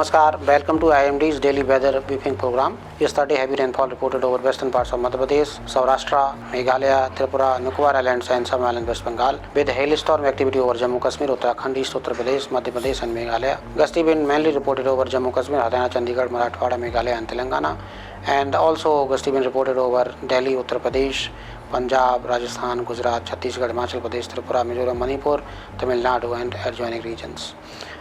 Namaskar, welcome to IMD's daily weather briefing program. Yesterday, heavy rainfall reported over western parts of Madhya Pradesh, Saurashtra, Meghalaya, Tripura, Nicobar Islands and some island West Bengal, with hailstorm activity over Jammu Kashmir, Uttarakhand, East Uttar Pradesh, Madhya Pradesh and Meghalaya. Gusty wind mainly reported over Jammu Kashmir, Haryana, Chandigarh, Marathwada, Meghalaya and Telangana. And also gusty wind reported over Delhi, Uttar Pradesh, Punjab, Rajasthan, Gujarat, Chhattisgarh, Himachal Pradesh, Tripura, Mizoram, Manipur, Tamil Nadu and adjoining regions.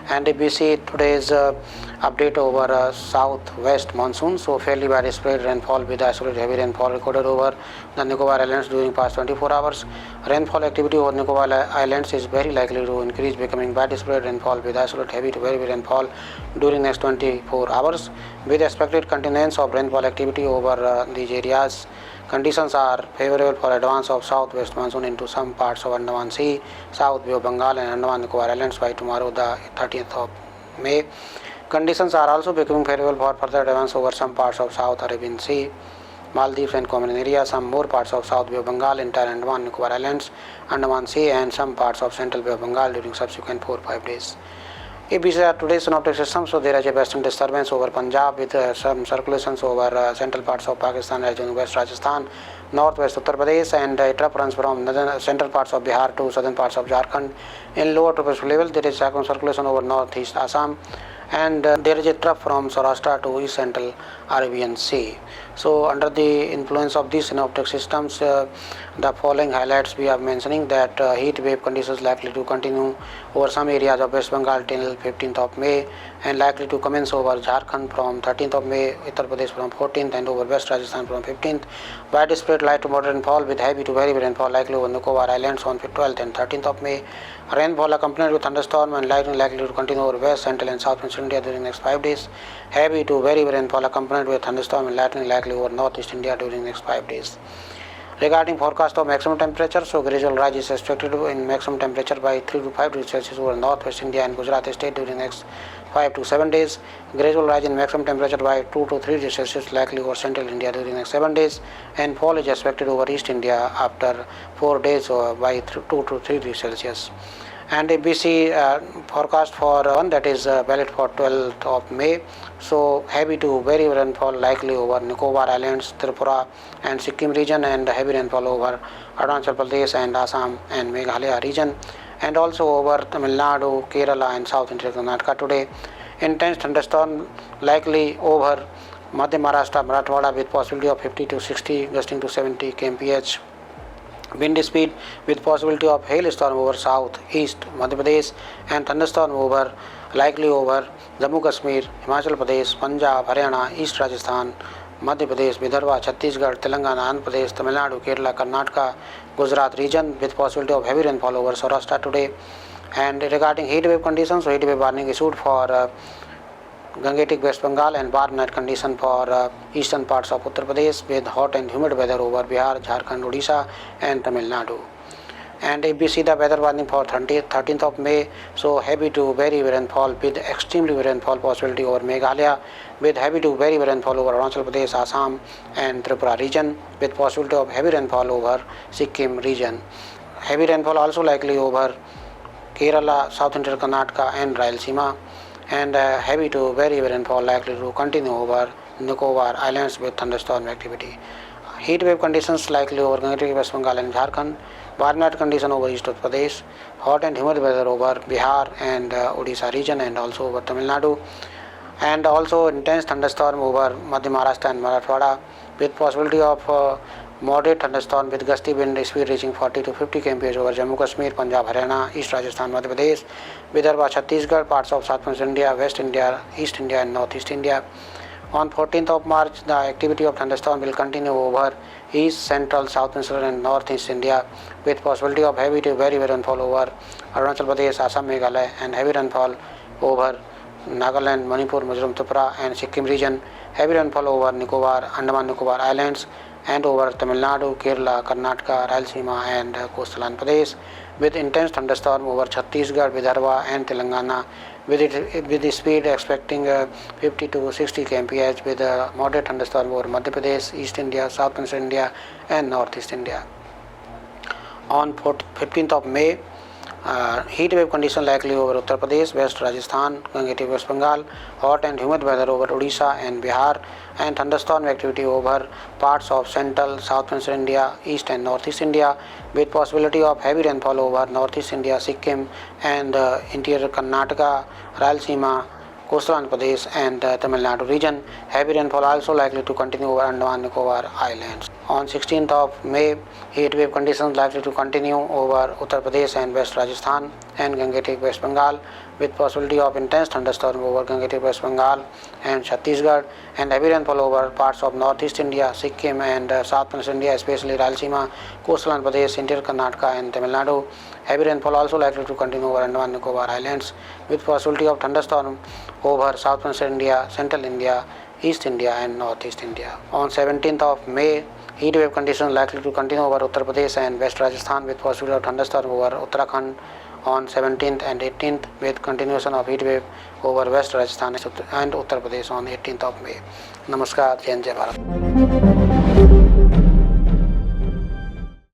And if we see today's update over southwest monsoon, so fairly widespread rainfall with isolated heavy rainfall recorded over the Nicobar Islands during past 24 hours. Rainfall activity over Nicobar Islands is very likely to increase, becoming widespread rainfall with isolated heavy to very heavy rainfall during next 24 hours. With expected continuance of rainfall activity over these areas, conditions are favorable for advance of southwest monsoon into some parts of Andaman Sea, South Bay of Bengal and Andaman Nicobar Islands by tomorrow the 30th of May. Conditions are also becoming favorable for further advance over some parts of South Arabian Sea, Maldives and common area, some more parts of South Bay of Bengal, entire Andaman Nicobar Islands, Andaman Sea and some parts of Central Bay of Bengal during subsequent 4-5 days. If we see today's synoptic system, so there is a western disturbance over Punjab with some circulations over central parts of Pakistan as in West Rajasthan, northwest Uttar Pradesh, and a trough runs from central parts of Bihar to southern parts of Jharkhand. In lower tropospheric level, there is circulation over northeast Assam, and there is a trough from Saurashtra to east central Arabian Sea. So under the influence of these synoptic systems, the following highlights we are mentioning that heat wave conditions likely to continue over some areas of West Bengal till 15th of May and likely to commence over Jharkhand from 13th of May, Uttar Pradesh from 14th and over West Rajasthan from 15th. Widespread light to moderate rainfall with heavy to very heavy rainfall likely over Nicobar Islands on 12th and 13th of May. Rainfall accompanied with thunderstorm and lightning likely to continue over West, Central and South India during next 5 days. Heavy to very heavy rainfall accompanied with thunderstorm and lightning likely over Northeast India during next 5 days. Regarding forecast of maximum temperature, so gradual rise is expected in maximum temperature by 3 to 5 degrees Celsius over Northwest India and Gujarat state during next 5 to 7 days. Gradual rise in maximum temperature by 2 to 3 degrees Celsius likely over Central India during next 7 days, and fall is expected over East India after 4 days by 2 to 3 degrees Celsius. And if we see forecast for one that is valid for 12th of May, so heavy to very heavy rainfall likely over Nicobar Islands, Tripura and Sikkim region, and heavy rainfall over Arunachal Pradesh and Assam and Meghalaya region, and also over Tamil Nadu, Kerala and South Central Karnataka today. Intense thunderstorm likely over Madhya Maharashtra, Marathwada with possibility of 50 to 60 gusting to 70 kmph. Wind speed with possibility of hailstorm over south east Madhya Pradesh and thunderstorm over likely over Jammu Kashmir, Himachal Pradesh, Punjab, Haryana, East Rajasthan, Madhya Pradesh, Vidarbha, Chhattisgarh, Telangana, Andhra Pradesh, Tamil Nadu, Kerala, Karnataka, Gujarat region with possibility of heavy rainfall over Saurashtra today. And regarding heat wave conditions, so heat wave warning issued for Gangetic West Bengal and warm night condition for eastern parts of Uttar Pradesh with hot and humid weather over Bihar, Jharkhand, Odisha and Tamil Nadu. And if we see the weather warning for 13th of May, so heavy to very heavy rainfall with extremely heavy rainfall possibility over Meghalaya with heavy to very heavy rainfall over Arunachal Pradesh, Assam and Tripura region with possibility of heavy rainfall over Sikkim region. Heavy rainfall also likely over Kerala, South Central Karnataka and Rayalaseema, and heavy to very heavy rainfall likely to continue over Nicobar Islands with thunderstorm activity. Heat wave conditions likely over Gangetic West Bengal and Jharkhand, warm night condition over East Uttar Pradesh, hot and humid weather over Bihar and Odisha region and also over Tamil Nadu, and also intense thunderstorm over Madhya Maharashtra and Marathwada with possibility of moderate thunderstorm with gusty wind speed reaching 40 to 50 kmph over Jammu Kashmir, Punjab, Haryana, East Rajasthan, Madhya Pradesh, Vidarbha, Chhattisgarh, parts of South India, West India, East India and Northeast India. On 14th of March, the activity of thunderstorm will continue over East, Central, South Central and Northeast India with possibility of heavy to very heavy rainfall over Arunachal Pradesh, Assam, Meghalaya and heavy rainfall over Nagaland, Manipur, Mizoram, Tripura and Sikkim region, heavy rainfall over Nicobar, Andaman Nicobar Islands and over Tamil Nadu, Kerala, Karnataka, Rayalaseema and coastal Andhra Pradesh with intense thunderstorm over Chhattisgarh, Vidarbha and Telangana with the speed expecting 50 to 60 kmph with a moderate thunderstorm over Madhya Pradesh, East India, South Central India and Northeast India. On 15th of May, Heat wave condition likely over Uttar Pradesh, West Rajasthan, Gangetic West Bengal. Hot and humid weather over Odisha and Bihar, and thunderstorm activity over parts of central, southwestern India, east and northeast India, with possibility of heavy rainfall over northeast India, Sikkim and interior Karnataka, Rayalaseema, coastal Andhra Pradesh and Tamil Nadu region. Heavy rainfall also likely to continue over Andaman and Nicobar Islands. On 16th of May, heat wave conditions likely to continue over Uttar Pradesh and West Rajasthan and Gangetic West Bengal, with possibility of intense thunderstorm over Gangetic West Bengal and Chhattisgarh, and heavy rainfall over parts of northeast India, Sikkim and southwestern India, especially Rayalaseema, coastal Andhra Pradesh, interior Karnataka and Tamil Nadu. Heavy rainfall also likely to continue over Andaman and Nicobar Islands, with possibility of thunderstorm over southwestern India, central India, East India and Northeast India. On 17th of May, heat wave conditions likely to continue over Uttar Pradesh and West Rajasthan, with possibility of thunderstorm over Uttarakhand on 17th and 18th, with continuation of heat wave over West Rajasthan and Uttar Pradesh on 18th of May. Namaskar, Jai Hind, Jai Bharat.